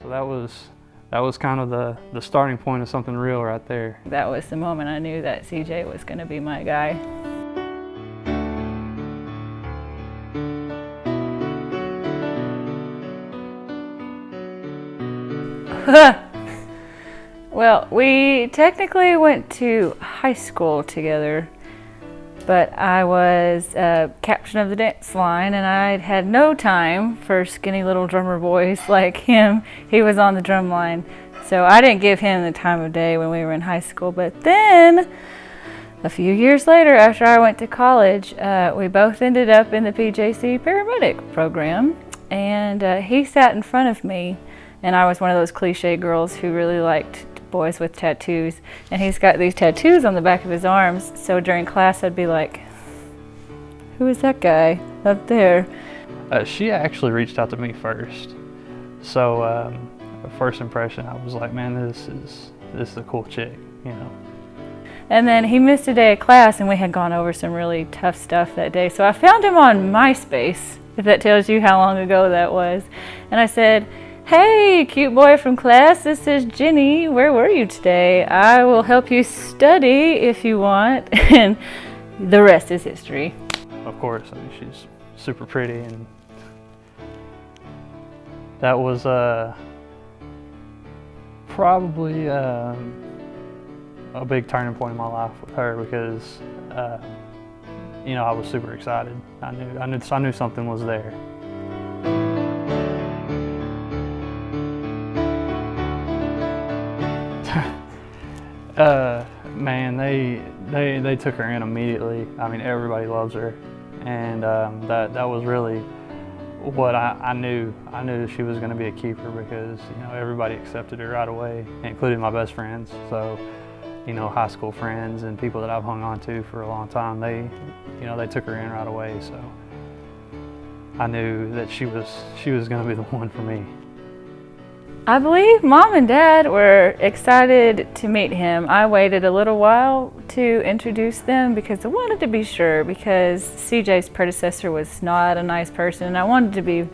So that was kind of the starting point of something real right there. That was the moment I knew that CJ was going to be my guy. Well, we technically went to high school together, but I was captain of the dance line, and I had no time for skinny little drummer boys like him. He was on the drum line, so I didn't give him the time of day when we were in high school. But then, a few years later, after I went to college, we both ended up in the PJC paramedic program, and he sat in front of me, and I was one of those cliche girls who really liked boys with tattoos, and he's got these tattoos on the back of his arms, so during class I'd be like, who is that guy up there? She actually reached out to me first, so first impression I was like, man, this is a cool chick, you know. And then he missed a day of class, and we had gone over some really tough stuff that day, so I found him on MySpace, if that tells you how long ago that was, and I said, hey, cute boy from class, this is Jenny. Where were you today? I will help you study if you want. And the rest is history. Of course, I mean, she's super pretty, and that was probably a big turning point in my life with her because, you know, I was super excited. I knew something was there. Man, they took her in immediately. I mean, everybody loves her, and that was really what I knew. I knew she was going to be a keeper because, you know, everybody accepted her right away, including my best friends. So, you know, high school friends and people that I've hung on to for a long time, they took her in right away. So I knew that she was going to be the one for me. I believe Mom and Dad were excited to meet him. I waited a little while to introduce them because I wanted to be sure, because CJ's predecessor was not a nice person, and I wanted to be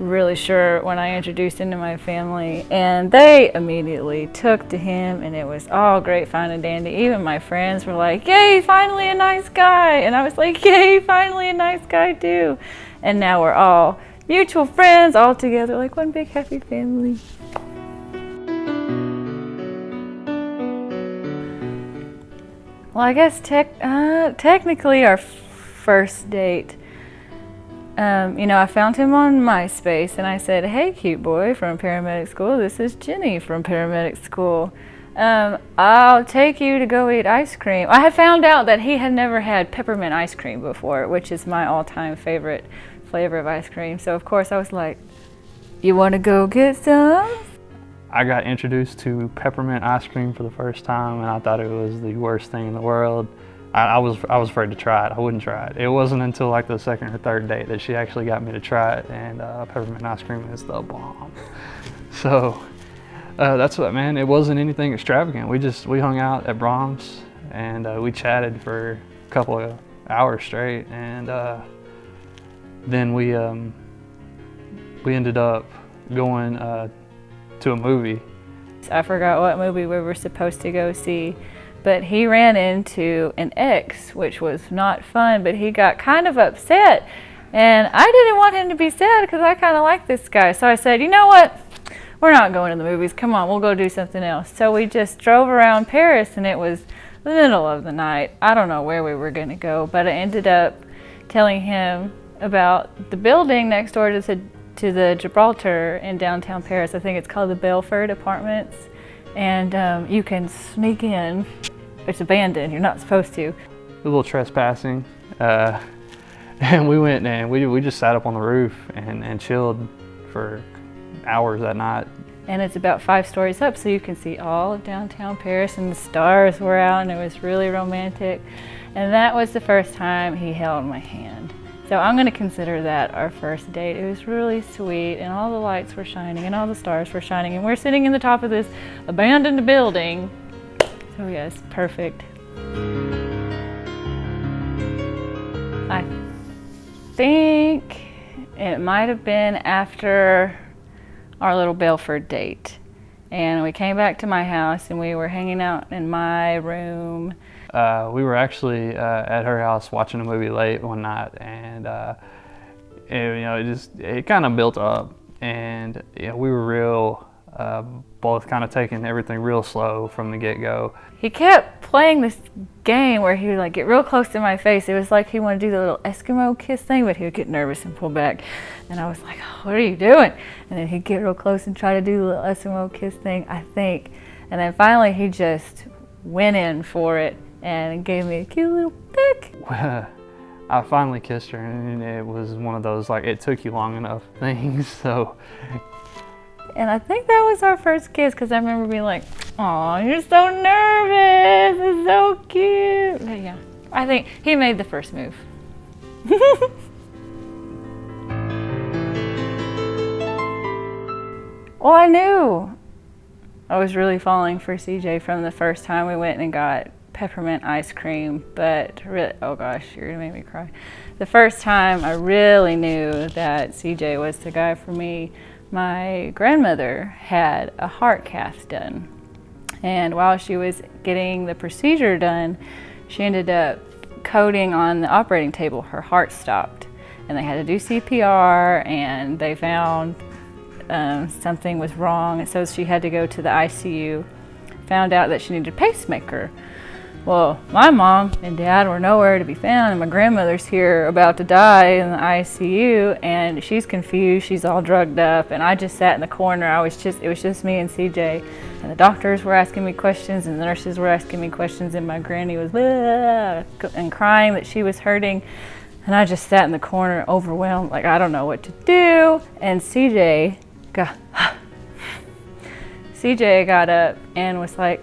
really sure when I introduced him to my family. And they immediately took to him, and it was all great, fine and dandy. Even my friends were like, yay, finally a nice guy. And I was like, yay, finally a nice guy too. And now we're all mutual friends all together like one big happy family. Well, I guess technically our first date, you know, I found him on MySpace, and I said, hey, cute boy from paramedic school, this is Jenny from paramedic school. I'll take you to go eat ice cream. I had found out that he had never had peppermint ice cream before, which is my all-time favorite flavor of ice cream. So of course I was like, you want to go get some? I got introduced to peppermint ice cream for the first time, and I thought it was the worst thing in the world. I was afraid to try it. I wouldn't try it. It wasn't until like the second or third date that she actually got me to try it, and peppermint ice cream is the bomb. So that's what, man, it wasn't anything extravagant. We hung out at Brahms, and we chatted for a couple of hours straight, and then we ended up going to a movie. I forgot what movie we were supposed to go see, but he ran into an ex, which was not fun, but he got kind of upset, and I didn't want him to be sad because I kind of like this guy. So I said, you know what? We're not going to the movies. Come on, we'll go do something else. So we just drove around Paris, and it was the middle of the night. I don't know where we were going to go, but I ended up telling him about the building next door to the Gibraltar in downtown Paris. I think it's called the Belford Apartments, and you can sneak in. It's abandoned. You're not supposed to. A little trespassing, and we went and we just sat up on the roof and chilled for hours that night. And it's about 5 stories up, so you can see all of downtown Paris, and the stars were out, and it was really romantic. And that was the first time he held my hand. So I'm going to consider that our first date. It was really sweet, and all the lights were shining, and all the stars were shining, and we're sitting in the top of this abandoned building. So yes, perfect. I think it might have been after our little Belford date. And we came back to my house and we were hanging out in my room. We were actually at her house watching a movie late one night, and it kind of built up, and we were real, both kind of taking everything real slow from the get-go. He kept playing this game where he would like get real close to my face. It was like he wanted to do the little Eskimo kiss thing, but he would get nervous and pull back. And I was like, oh, what are you doing? And then he'd get real close and try to do the little Eskimo kiss thing, I think. And then finally he just went in for it and gave me a cute little peck. I finally kissed her, and it was one of those, like, it took you long enough things, so. And I think that was our first kiss, because I remember being like, "Aw, you're so nervous, it's so cute." But yeah, I think he made the first move. Well, I knew I was really falling for CJ from the first time we went and got peppermint ice cream, but really, oh gosh, you're gonna make me cry. The first time I really knew that CJ was the guy for me, my grandmother had a heart cath done. And while she was getting the procedure done, she ended up coding on the operating table. Her heart stopped, and they had to do CPR, and they found something was wrong, and so she had to go to the ICU. Found out that she needed a pacemaker. Well, my mom and dad were nowhere to be found, and my grandmother's here about to die in the ICU, and she's confused, she's all drugged up, and I just sat in the corner. It was just me and CJ, and the doctors were asking me questions, and the nurses were asking me questions, and my granny was and crying that she was hurting, and I just sat in the corner overwhelmed, like I don't know what to do. And CJ got up and was like,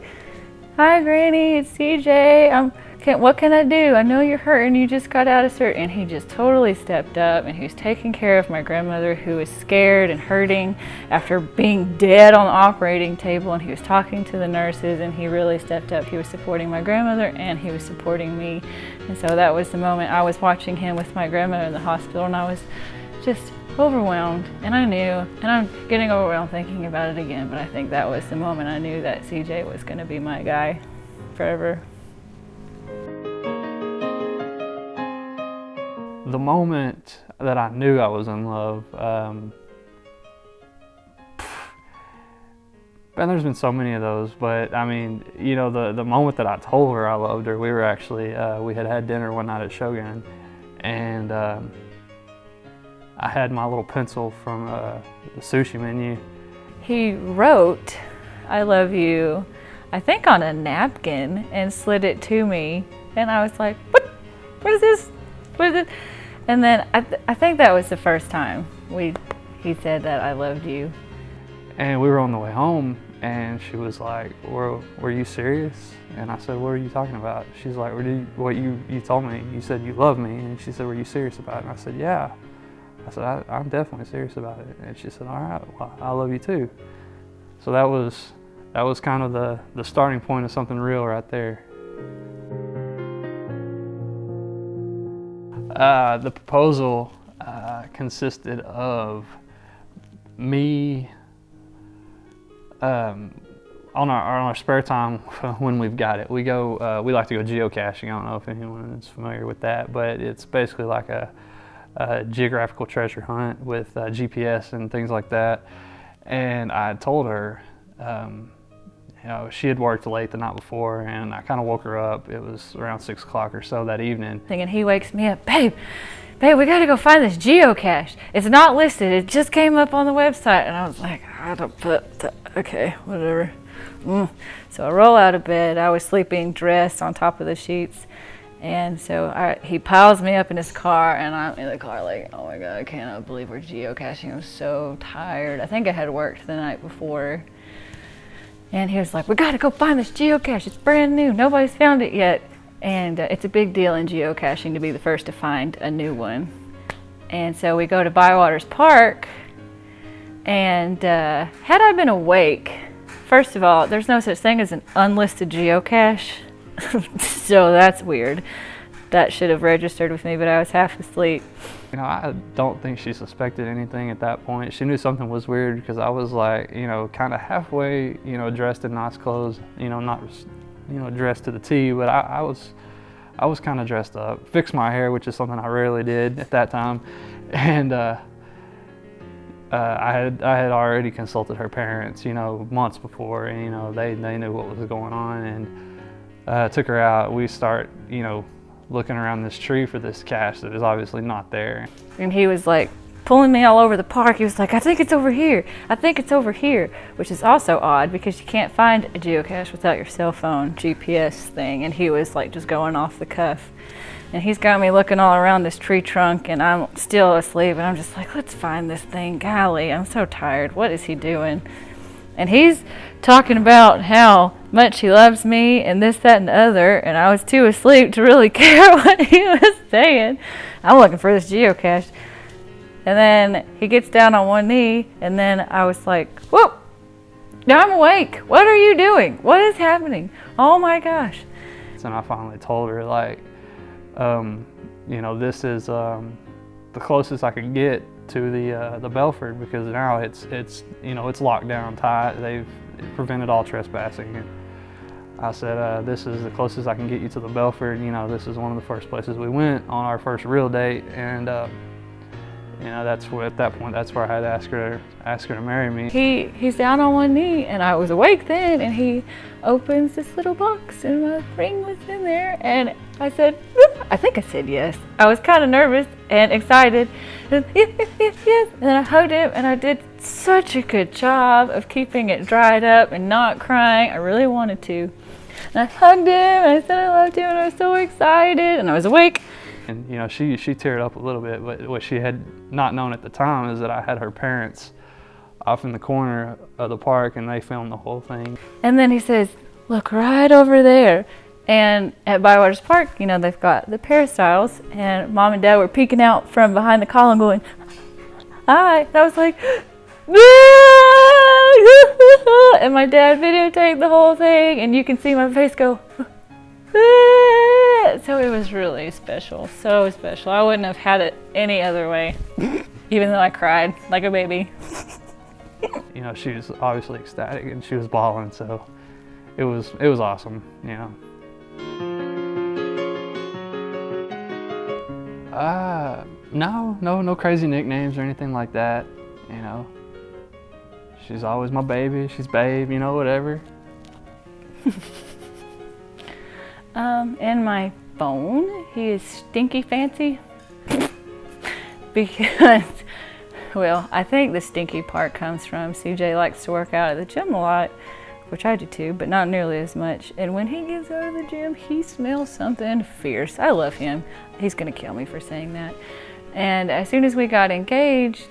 "Hi, Granny, it's CJ. What can I do? I know you're hurting. You just got out of surgery." And he just totally stepped up, and he was taking care of my grandmother, who was scared and hurting after being dead on the operating table. And he was talking to the nurses, and he really stepped up. He was supporting my grandmother, and he was supporting me. And so that was the moment I was watching him with my grandmother in the hospital, and I was just overwhelmed, and I knew, and I'm getting overwhelmed thinking about it again, but I think that was the moment I knew that CJ was going to be my guy forever. The moment that I knew I was in love, and there's been so many of those, but I mean, the moment that I told her I loved her, we were actually, we had dinner one night at Shogun, and I had my little pencil from the sushi menu. He wrote, "I love you," I think on a napkin, and slid it to me. And I was like, what is this? What is it? And then I think that was the first time he said that I loved you. And we were on the way home, and she was like, were you serious? And I said, what are you talking about? She's like, what you told me, you said you love me. And she said, were you serious about it? And I said, yeah. I said, I'm definitely serious about it. And she said, all right, well, I love you too. So that was kind of the starting point of something real right there. The proposal consisted of me on our spare time when we've got it. We like to go geocaching. I don't know if anyone is familiar with that, but it's basically like a geographical treasure hunt with GPS and things like that. And I told her, she had worked late the night before, and I kind of woke her up. It was around 6 o'clock or so that evening. And he wakes me up, babe, we gotta go find this geocache. It's not listed, it just came up on the website. And I was like, okay, whatever. So I roll out of bed. I was sleeping dressed on top of the sheets. And so he piles me up in his car, and I'm in the car like, oh my God, I cannot believe we're geocaching. I'm so tired. I think I had worked the night before. And he was like, we gotta go find this geocache. It's brand new. Nobody's found it yet. And it's a big deal in geocaching to be the first to find a new one. And so we go to Bywaters Park, and had I been awake, first of all, there's no such thing as an unlisted geocache. So that's weird. That should have registered with me, but I was half asleep. You know, I don't think she suspected anything at that point. She knew something was weird because I was like, you know, kind of halfway, you know, dressed in nice clothes, you know, not, you know, dressed to the T, but I was kind of dressed up. Fixed my hair, which is something I rarely did at that time, and I had already consulted her parents, you know, months before, and you know, they knew what was going on, and took her out. We start, you know, looking around this tree for this cache that is obviously not there. And he was like pulling me all over the park. He was like, I think it's over here. I think it's over here, which is also odd because you can't find a geocache without your cell phone GPS thing. And he was like just going off the cuff. And he's got me looking all around this tree trunk, and I'm still asleep, and I'm just like, let's find this thing. Golly, I'm so tired. What is he doing? And he's talking about how much he loves me and this, that, and the other, and I was too asleep to really care what he was saying. I'm looking for this geocache. And then he gets down on one knee, and then I was like, whoa, now I'm awake. What are you doing? What is happening? Oh my gosh. And I finally told her, like, you know, this is the closest I could get to the Belford, because now it's you know, it's locked down tight. They've prevented all trespassing. And I said, this is the closest I can get you to the Belford. You know, this is one of the first places we went on our first real date, and you know, that's where, at that point, that's where I had to ask her to marry me. He's down on one knee, and I was awake then, and he opens this little box, and my ring was in there, and I said, I think I said yes. I was kind of nervous and excited, and yes, and then I hugged him, and I did such a good job of keeping it dried up and not crying. I really wanted to. And I hugged him, and I said I loved him, and I was so excited, and I was awake. And you know, she teared up a little bit, but what she had not known at the time is that I had her parents off in the corner of the park, and they filmed the whole thing. And then he says, look right over there. And at Bywaters Park, you know, they've got the peristyles, and Mom and Dad were peeking out from behind the column going, hi. And I was like, and my dad videotaped the whole thing, and you can see my face go, so it was really special, so special. I wouldn't have had it any other way, even though I cried like a baby. You know, she was obviously ecstatic, and she was bawling, so it was awesome, you know. No crazy nicknames or anything like that, you know. She's always my baby, she's babe, you know, whatever. In my phone, he is Stinky Fancy because, well, I think the stinky part comes from CJ likes to work out at the gym a lot, which I do too, but not nearly as much. And when he gets out of the gym, he smells something fierce. I love him. He's gonna kill me for saying that. And as soon as we got engaged,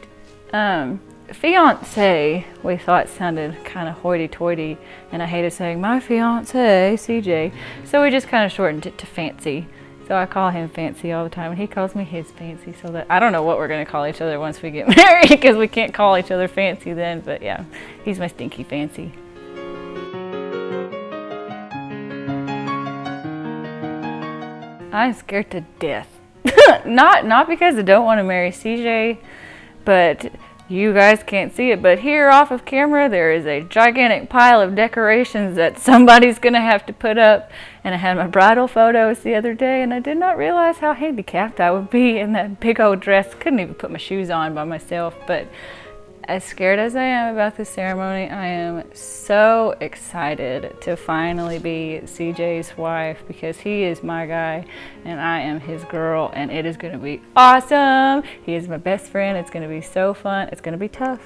fiance, we thought sounded kind of hoity-toity, and I hated saying my fiance, CJ, so we just kind of shortened it to Fancy. So I call him Fancy all the time, and he calls me his Fancy, so that I don't know what we're going to call each other once we get married, because we can't call each other Fancy then, but yeah, he's my Stinky Fancy. I'm scared to death. Not because I don't want to marry CJ, but you guys can't see it, but here off of camera there is a gigantic pile of decorations that somebody's gonna have to put up. And I had my bridal photos the other day, and I did not realize how handicapped I would be in that big old dress. Couldn't even put my shoes on by myself. But as scared as I am about this ceremony, I am so excited to finally be CJ's wife, because he is my guy and I am his girl, and it is going to be awesome. He is my best friend. It's going to be so fun. It's going to be tough,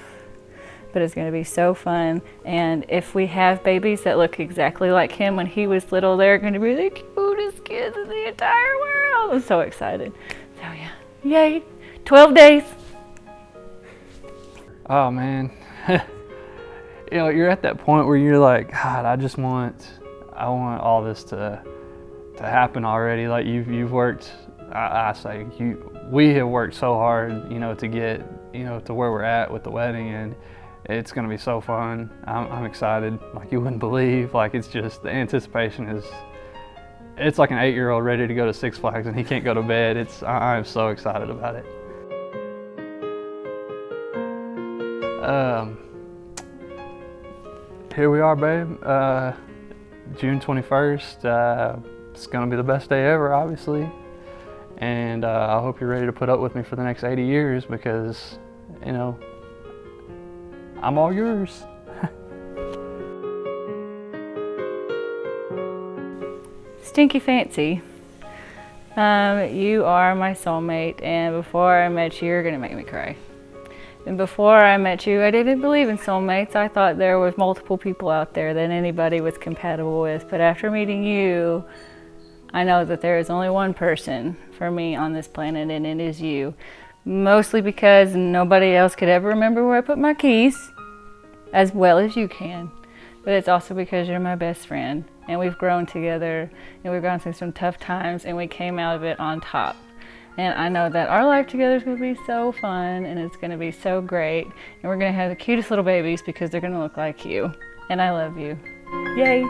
but it's going to be so fun. And if we have babies that look exactly like him when he was little, they're going to be the cutest kids in the entire world. I'm so excited. So yeah, yay, 12 days. Oh man, you know, you're at that point where you're like, God, I want all this to happen already. Like you've worked, we have worked so hard, you know, to get, you know, to where we're at with the wedding, and it's gonna be so fun. I'm excited, like you wouldn't believe. Like it's just, the anticipation is, it's like an 8-year-old ready to go to Six Flags and he can't go to bed. I'm so excited about it. Here we are, babe. June 21st. It's gonna be the best day ever, obviously. And I hope you're ready to put up with me for the next 80 years because, you know, I'm all yours. Stinky Fancy. You are my soulmate, and before I met you, you're gonna make me cry. And before I met you, I didn't believe in soulmates. I thought there was multiple people out there that anybody was compatible with. But after meeting you, I know that there is only one person for me on this planet, and it is you. Mostly because nobody else could ever remember where I put my keys as well as you can. But it's also because you're my best friend, and we've grown together, and we've gone through some tough times, and we came out of it on top. And I know that our life together is going to be so fun, and it's going to be so great, and we're going to have the cutest little babies because they're going to look like you. And I love you. Yay!